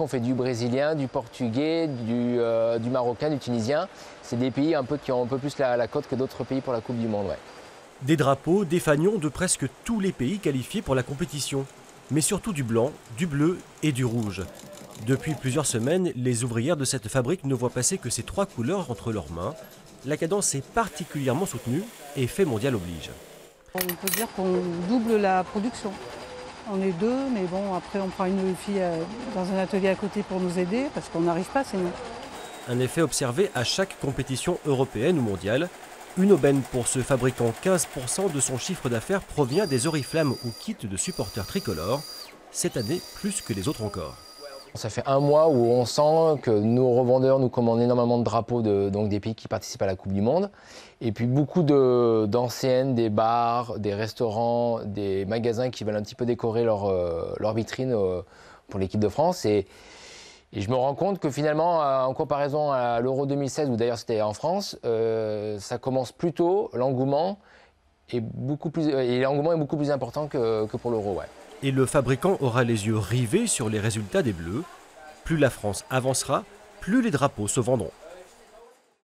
On fait du brésilien, du portugais, du marocain, du tunisien. C'est des pays qui ont un peu plus la cote que d'autres pays pour la Coupe du Monde. Ouais. Des drapeaux, des fanions de presque tous les pays qualifiés pour la compétition. Mais surtout du blanc, du bleu et du rouge. Depuis plusieurs semaines, les ouvrières de cette fabrique ne voient passer que ces trois couleurs entre leurs mains. La cadence est particulièrement soutenue et fait mondial oblige. On peut dire qu'on double la production. On est deux, mais bon, après on prend une fille dans un atelier à côté pour nous aider, parce qu'on n'arrive pas sinon. Un effet observé à chaque compétition européenne ou mondiale. Une aubaine pour ce fabricant, 15% de son chiffre d'affaires provient des oriflammes ou kits de supporters tricolores. Cette année, plus que les autres encore. Ça fait un mois où on sent que nos revendeurs nous commandent énormément de drapeaux donc des pays qui participent à la Coupe du Monde. Et puis beaucoup d'enseignes, des bars, des restaurants, des magasins qui veulent un petit peu décorer leur vitrine pour l'équipe de France. Et je me rends compte que finalement, en comparaison à l'Euro 2016, où d'ailleurs c'était en France, ça commence plus tôt, l'engouement est beaucoup plus important que pour l'Euro. Ouais. Et le fabricant aura les yeux rivés sur les résultats des Bleus. Plus la France avancera, plus les drapeaux se vendront.